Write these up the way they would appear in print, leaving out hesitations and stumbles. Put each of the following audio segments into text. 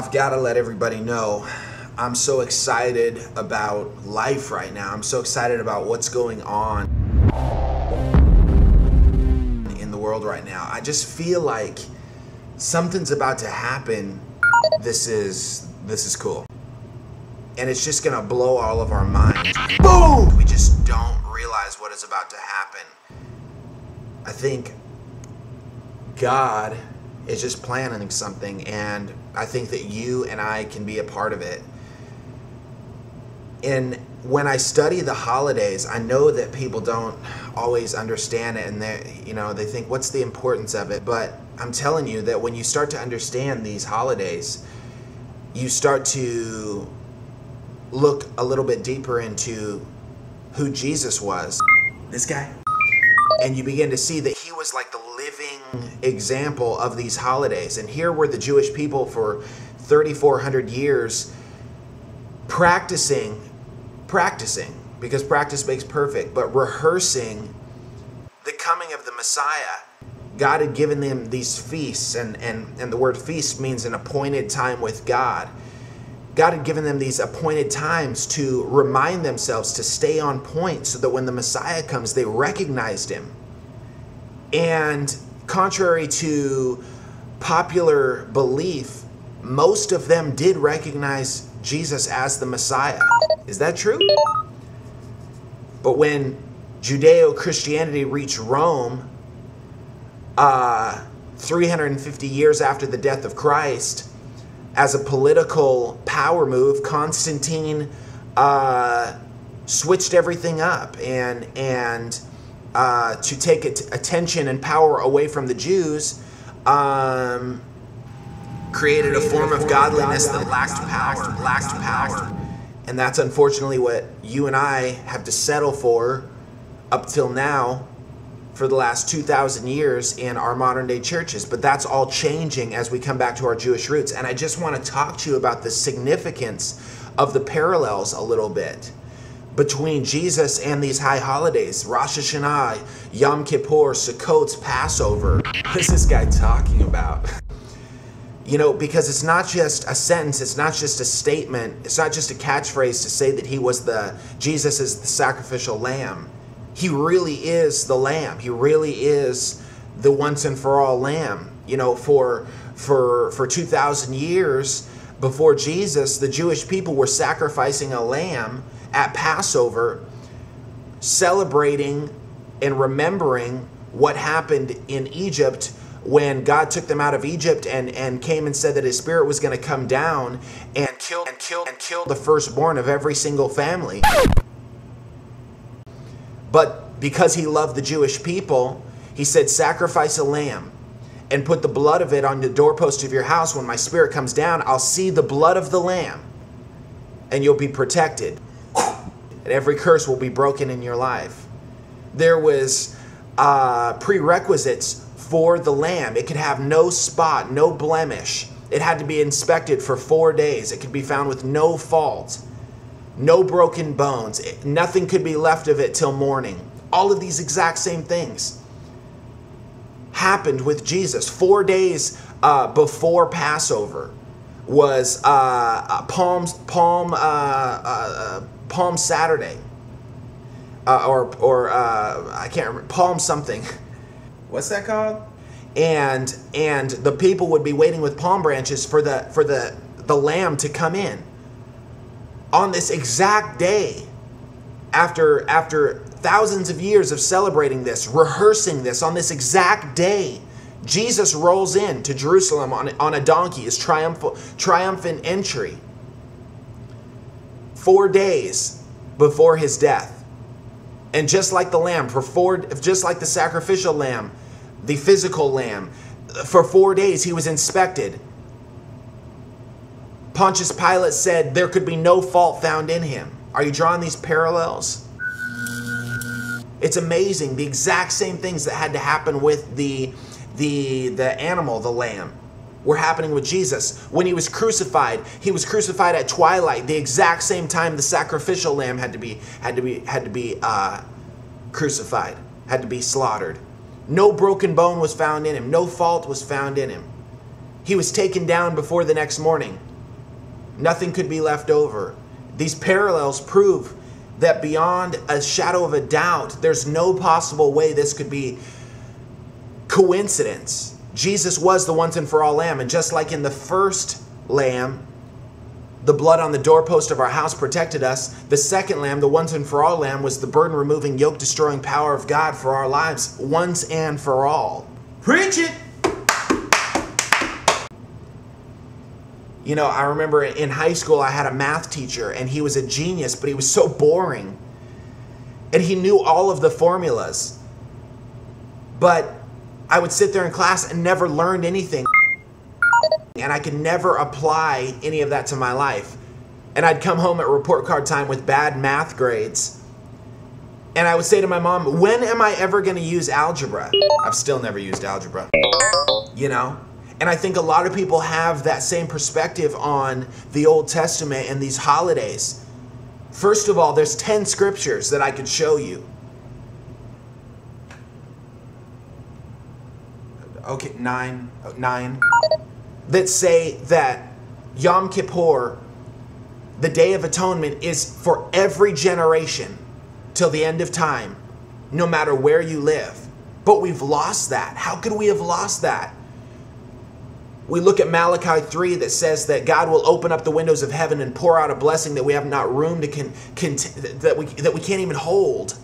I've got to let everybody know I'm so excited about life right now. I'm so excited about what's going on in the world right now. I just feel like something's about to happen. This is cool. And it's just gonna blow all of our minds. Boom! We just don't realize what is about to happen. I think God is just planning something, and I think that you and I can be a part of it. And when I study the holidays, I know that people don't always understand it, and they think, what's the importance of it? But I'm telling you that when you start to understand these holidays, you start to look a little bit deeper into who Jesus was. This guy. And you begin to see that he was like the living example of these holidays. And here were the Jewish people for 3,400 years practicing, because practice makes perfect, but rehearsing the coming of the Messiah. God had given them these feasts, and the word feast means an appointed time with God. God had given them these appointed times to remind themselves to stay on point so that when the Messiah comes, they recognized him. And contrary to popular belief, most of them did recognize Jesus as the Messiah. Is that true? But when Judeo-Christianity reached Rome, 350 years after the death of Christ, as a political power move, Constantine switched everything up and to take attention and power away from the Jews, created a form of godliness that lacked power. And that's unfortunately what you and I have to settle for up till now, for the last 2,000 years in our modern day churches. But that's all changing as we come back to our Jewish roots. And I just want to talk to you about the significance of the parallels a little bit between Jesus and these high holidays. Rosh Hashanah, Yom Kippur, Sukkot, Passover. What is this guy talking about? Because it's not just a sentence, it's not just a statement, it's not just a catchphrase to say that Jesus is the sacrificial lamb. He really is the lamb. He really is the once and for all lamb. For 2,000 years before Jesus, the Jewish people were sacrificing a lamb at Passover, celebrating and remembering what happened in Egypt when God took them out of Egypt and came and said that his spirit was going to come down and kill the firstborn of every single family. But because he loved the Jewish people, he said, sacrifice a lamb and put the blood of it on the doorpost of your house. When my spirit comes down, I'll see the blood of the lamb and you'll be protected. And every curse will be broken in your life. There was prerequisites for the lamb. It could have no spot, no blemish. It had to be inspected for 4 days. It could be found with no fault. No broken bones. Nothing could be left of it till morning. All of these exact same things happened with Jesus. 4 days before Passover was Palm Saturday, or I can't remember, Palm something. What's that called? And the people would be waiting with palm branches for the lamb to come in. On this exact day, after thousands of years of celebrating this, rehearsing this, on this exact day, Jesus rolls in to Jerusalem on a donkey, his triumphant entry. 4 days before his death. And just like the lamb, just like the sacrificial lamb, the physical lamb, for 4 days he was inspected. Pontius Pilate said there could be no fault found in him. Are you drawing these parallels? It's amazing. The exact same things that had to happen with the animal, the lamb, were happening with Jesus. When he was crucified at twilight, the exact same time the sacrificial lamb had to be crucified, had to be slaughtered. No broken bone was found in him. No fault was found in him. He was taken down before the next morning. Nothing could be left over. These parallels prove that beyond a shadow of a doubt, there's no possible way this could be coincidence. Jesus was the once and for all lamb, and just like in the first lamb, the blood on the doorpost of our house protected us, the second lamb, the once and for all lamb, was the burden removing, yoke destroying power of God for our lives once and for all. Preach it! You know, I remember in high school I had a math teacher, and he was a genius, but he was so boring. And he knew all of the formulas. But I would sit there in class and never learned anything. And I could never apply any of that to my life. And I'd come home at report card time with bad math grades. And I would say to my mom, when am I ever going to use algebra? I've still never used algebra. You know? And I think a lot of people have that same perspective on the Old Testament and these holidays. First of all, there's 10 scriptures that I could show you. Okay, nine. That say that Yom Kippur, the Day of Atonement, is for every generation till the end of time, no matter where you live. But we've lost that. How could we have lost that? We look at Malachi 3 that says that God will open up the windows of heaven and pour out a blessing that we have not room to that we can't even hold.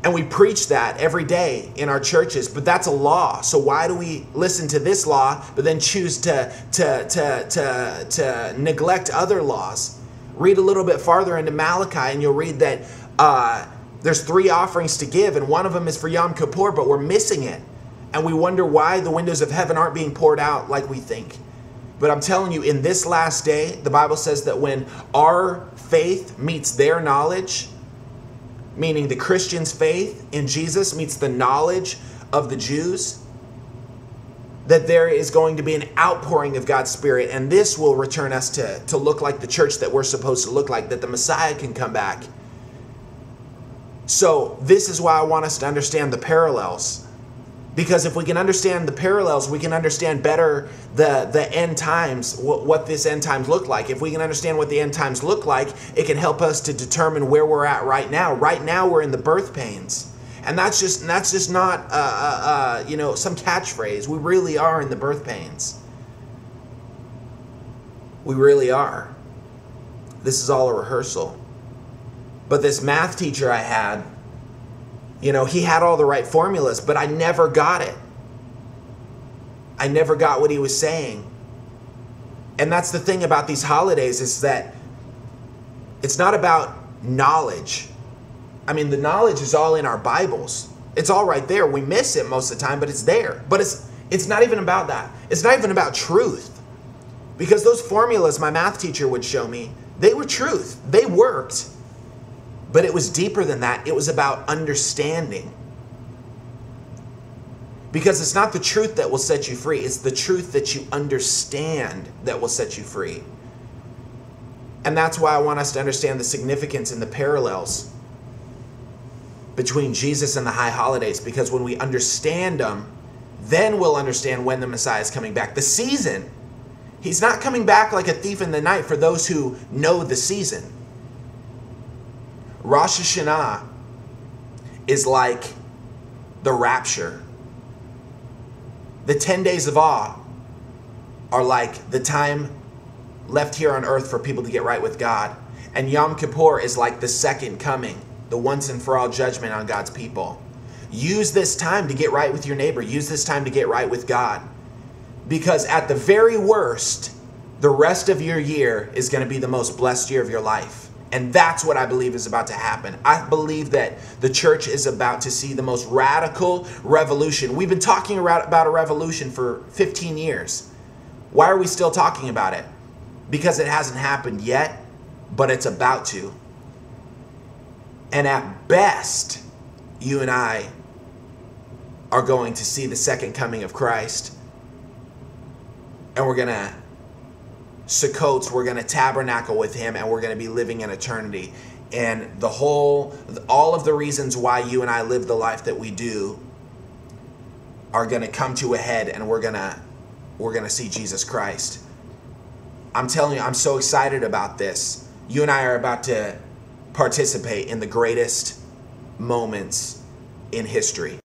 And we preach that every day in our churches, but that's a law. So why do we listen to this law but then choose to neglect other laws? Read a little bit farther into Malachi and you'll read that there's 3 offerings to give, and one of them is for Yom Kippur, but we're missing it. And we wonder why the windows of heaven aren't being poured out like we think. But I'm telling you, in this last day, the Bible says that when our faith meets their knowledge, meaning the Christian's faith in Jesus meets the knowledge of the Jews, that there is going to be an outpouring of God's Spirit, and this will return us to look like the church that we're supposed to look like, that the Messiah can come back. So this is why I want us to understand the parallels. Because if we can understand the parallels, we can understand better the end times, what this end times look like. If we can understand what the end times look like, it can help us to determine where we're at right now. Right now, we're in the birth pains. And that's just not you know, some catchphrase. We really are in the birth pains. We really are. This is all a rehearsal. But this math teacher I had, you know, he had all the right formulas, but I never got it. I never got what he was saying. And that's the thing about these holidays, is that it's not about knowledge. I mean, the knowledge is all in our Bibles. It's all right there. We miss it most of the time, but it's there. But it's not even about that. It's not even about truth. Because those formulas my math teacher would show me, they were truth. They worked. But it was deeper than that. It was about understanding. Because it's not the truth that will set you free. It's the truth that you understand that will set you free. And that's why I want us to understand the significance and the parallels between Jesus and the high holidays. Because when we understand them, then we'll understand when the Messiah is coming back. The season. He's not coming back like a thief in the night for those who know the season. Rosh Hashanah is like the rapture. The 10 days of awe are like the time left here on earth for people to get right with God. And Yom Kippur is like the second coming, the once and for all judgment on God's people. Use this time to get right with your neighbor. Use this time to get right with God. Because at the very worst, the rest of your year is going to be the most blessed year of your life. And that's what I believe is about to happen. I believe that the church is about to see the most radical revolution. We've been talking about a revolution for 15 years. Why are we still talking about it? Because it hasn't happened yet, but it's about to. And at best, you and I are going to see the second coming of Christ. And we're going to Sukkot, we're going to tabernacle with him, and we're going to be living in eternity. And all of the reasons why you and I live the life that we do are going to come to a head, and we're going to see Jesus Christ. I'm telling you, I'm so excited about this. You and I are about to participate in the greatest moments in history.